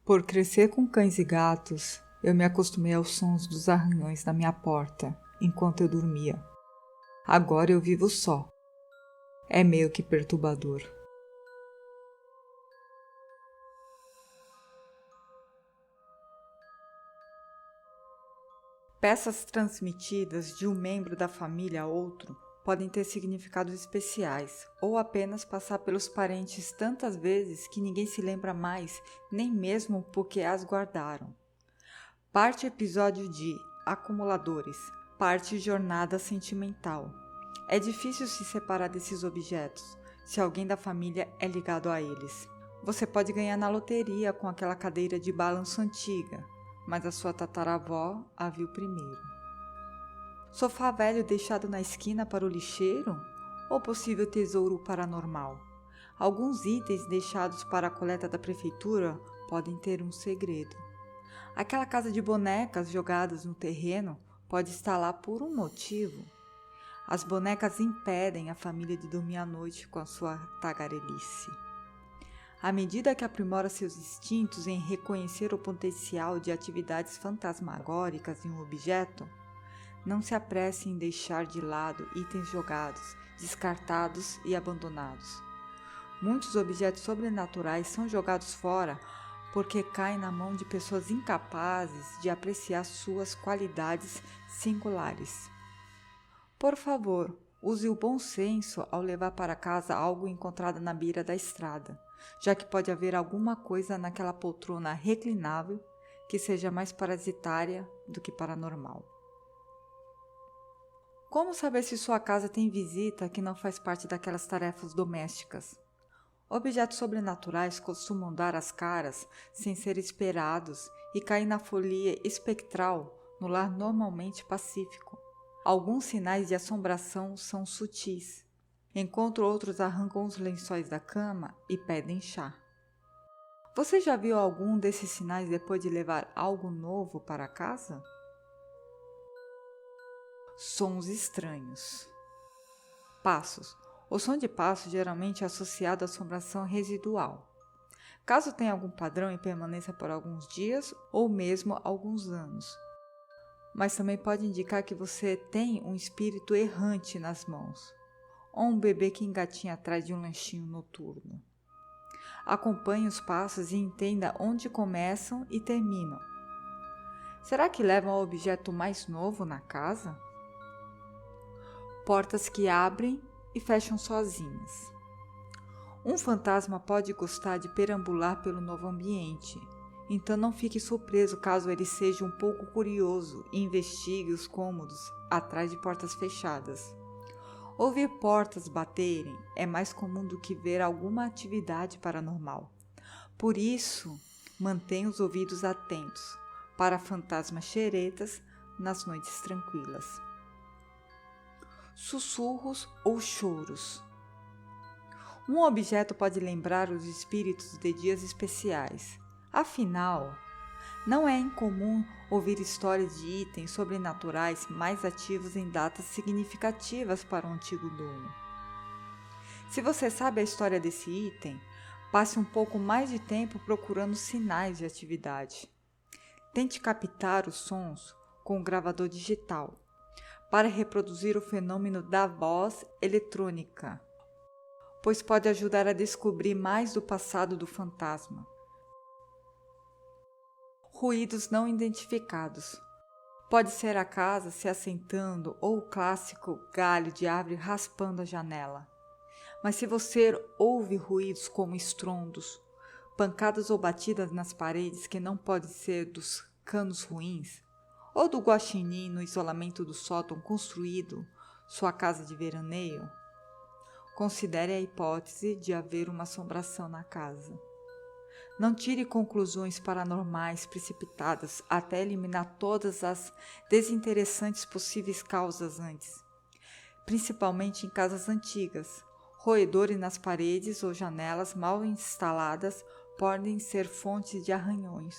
Por crescer com cães e gatos, eu me acostumei aos sons dos arranhões na minha porta enquanto eu dormia. Agora eu vivo só. É meio que perturbador. Peças transmitidas de um membro da família a outro podem ter significados especiais ou apenas passar pelos parentes tantas vezes que ninguém se lembra mais, nem mesmo porque as guardaram. Parte episódio de Acumuladores, parte Jornada Sentimental. É difícil se separar desses objetos, se alguém da família é ligado a eles. Você pode ganhar na loteria com aquela cadeira de balanço antiga, mas a sua tataravó a viu primeiro. Sofá velho deixado na esquina para o lixeiro? Ou possível tesouro paranormal? Alguns itens deixados para a coleta da prefeitura podem ter um segredo. Aquela casa de bonecas jogadas no terreno pode estar lá por um motivo. As bonecas impedem a família de dormir à noite com a sua tagarelice. À medida que aprimora seus instintos em reconhecer o potencial de atividades fantasmagóricas em um objeto, não se apresse em deixar de lado itens jogados, descartados e abandonados. Muitos objetos sobrenaturais são jogados fora porque caem na mão de pessoas incapazes de apreciar suas qualidades singulares. Por favor, use o bom senso ao levar para casa algo encontrado na beira da estrada, já que pode haver alguma coisa naquela poltrona reclinável que seja mais parasitária do que paranormal. Como saber se sua casa tem visita que não faz parte daquelas tarefas domésticas? Objetos sobrenaturais costumam dar as caras sem ser esperados e cair na folia espectral no lar normalmente pacífico. Alguns sinais de assombração são sutis, enquanto outros arrancam os lençóis da cama e pedem chá. Você já viu algum desses sinais depois de levar algo novo para casa? Sons estranhos. Passos. O som de passo geralmente é associado à assombração residual. Caso tenha algum padrão e permaneça por alguns dias ou mesmo alguns anos. Mas também pode indicar que você tem um espírito errante nas mãos, ou um bebê que engatinha atrás de um lanchinho noturno. Acompanhe os passos e entenda onde começam e terminam. Será que levam ao objeto mais novo na casa? Portas que abrem e fecham sozinhas. Um fantasma pode gostar de perambular pelo novo ambiente, então não fique surpreso caso ele seja um pouco curioso e investigue os cômodos atrás de portas fechadas. Ouvir portas baterem é mais comum do que ver alguma atividade paranormal. Por isso, mantenha os ouvidos atentos para fantasmas xeretas nas noites tranquilas. Sussurros ou choros. Um objeto pode lembrar os espíritos de dias especiais. Afinal, não é incomum ouvir histórias de itens sobrenaturais mais ativos em datas significativas para o antigo dono. Se você sabe a história desse item, passe um pouco mais de tempo procurando sinais de atividade. Tente captar os sons com o gravador digital para reproduzir o fenômeno da voz eletrônica, pois pode ajudar a descobrir mais do passado do fantasma. Ruídos não identificados. Pode ser a casa se assentando ou o clássico galho de árvore raspando a janela. Mas se você ouve ruídos como estrondos, pancadas ou batidas nas paredes que não podem ser dos canos ruins, ou do guaxinim no isolamento do sótão construído sua casa de veraneio, considere a hipótese de haver uma assombração na casa. Não tire conclusões paranormais precipitadas até eliminar todas as desinteressantes possíveis causas antes, principalmente em casas antigas. Roedores nas paredes ou janelas mal instaladas podem ser fontes de arranhões,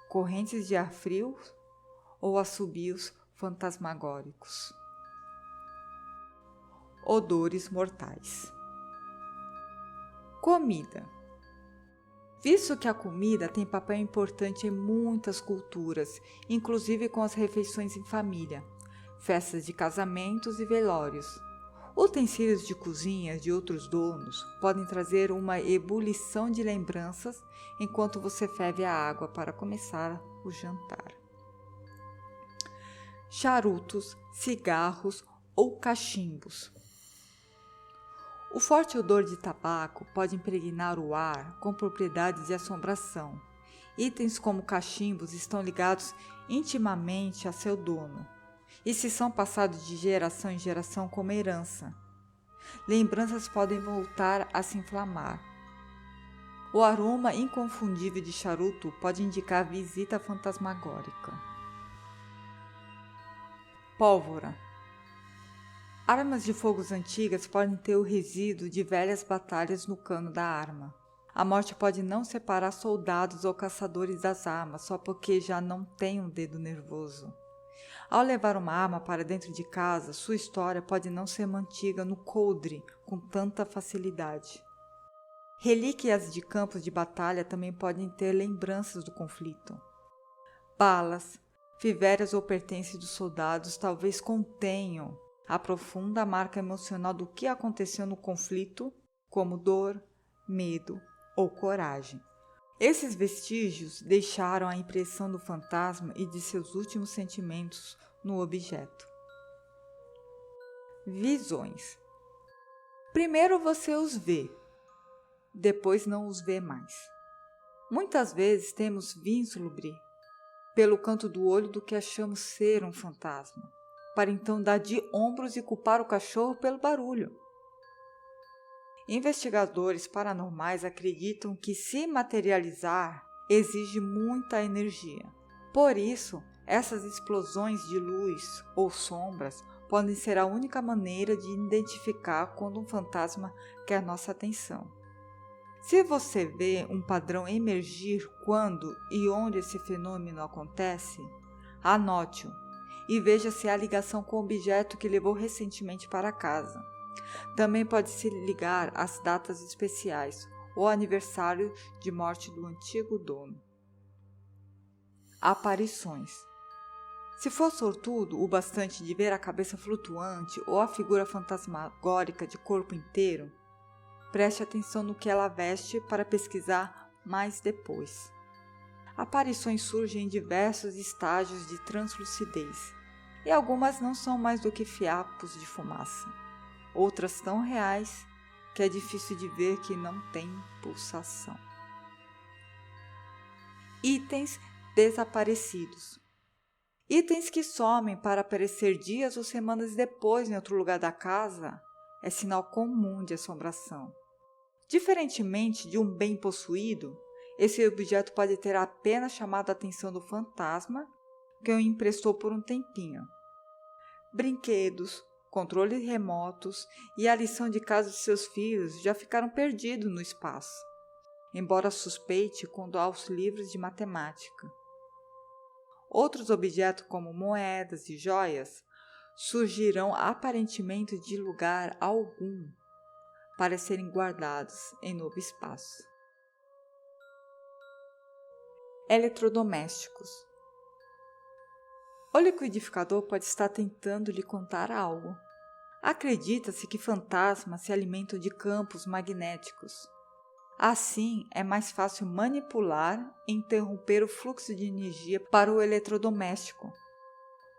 correntes de ar frio ou assobios fantasmagóricos. Odores mortais. Comida. Visto que a comida tem papel importante em muitas culturas, inclusive com as refeições em família, festas de casamentos e velórios. Utensílios de cozinha de outros donos podem trazer uma ebulição de lembranças enquanto você ferve a água para começar o jantar. Charutos, cigarros ou cachimbos. O forte odor de tabaco pode impregnar o ar com propriedades de assombração. Itens como cachimbos estão ligados intimamente a seu dono e se são passados de geração em geração como herança. Lembranças podem voltar a se inflamar. O aroma inconfundível de charuto pode indicar visita fantasmagórica. Pólvora. Armas de fogo antigas podem ter o resíduo de velhas batalhas no cano da arma. A morte pode não separar soldados ou caçadores das armas só porque já não tem um dedo nervoso. Ao levar uma arma para dentro de casa, sua história pode não ser mantida no coldre com tanta facilidade. Relíquias de campos de batalha também podem ter lembranças do conflito. Balas, fivérias ou pertences dos soldados talvez contenham a profunda marca emocional do que aconteceu no conflito, como dor, medo ou coragem. Esses vestígios deixaram a impressão do fantasma e de seus últimos sentimentos no objeto. Visões. Primeiro você os vê, depois não os vê mais. Muitas vezes temos vislumbre pelo canto do olho do que achamos ser um fantasma, para então dar de ombros e culpar o cachorro pelo barulho. Investigadores paranormais acreditam que se materializar exige muita energia. Por isso, essas explosões de luz ou sombras podem ser a única maneira de identificar quando um fantasma quer nossa atenção. Se você vê um padrão emergir quando e onde esse fenômeno acontece, anote-o e veja se há ligação com o objeto que levou recentemente para casa. Também pode se ligar às datas especiais ou aniversário de morte do antigo dono. Aparições. Se for sortudo o bastante de ver a cabeça flutuante ou a figura fantasmagórica de corpo inteiro, preste atenção no que ela veste para pesquisar mais depois. Aparições surgem em diversos estágios de translucidez, e algumas não são mais do que fiapos de fumaça. Outras tão reais que é difícil de ver que não tem pulsação. Itens desaparecidos. Itens que somem para aparecer dias ou semanas depois em outro lugar da casa é sinal comum de assombração. Diferentemente de um bem possuído, esse objeto pode ter apenas chamado a atenção do fantasma que o emprestou por um tempinho. Brinquedos, controles remotos e a lição de casa de seus filhos já ficaram perdidos no espaço, embora suspeite quando há os livros de matemática. Outros objetos como moedas e joias surgirão aparentemente de lugar algum para serem guardados em novo espaço. Eletrodomésticos. O liquidificador pode estar tentando lhe contar algo. Acredita-se que fantasmas se alimentam de campos magnéticos. Assim, é mais fácil manipular e interromper o fluxo de energia para o eletrodoméstico.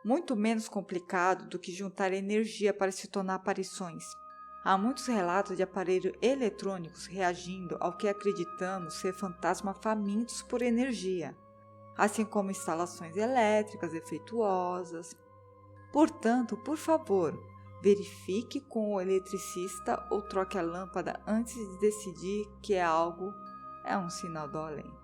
Muito menos complicado do que juntar energia para se tornar aparições. Há muitos relatos de aparelhos eletrônicos reagindo ao que acreditamos ser fantasmas famintos por energia, assim como instalações elétricas defeituosas. Portanto, por favor, verifique com o eletricista ou troque a lâmpada antes de decidir que algo é um sinal do além.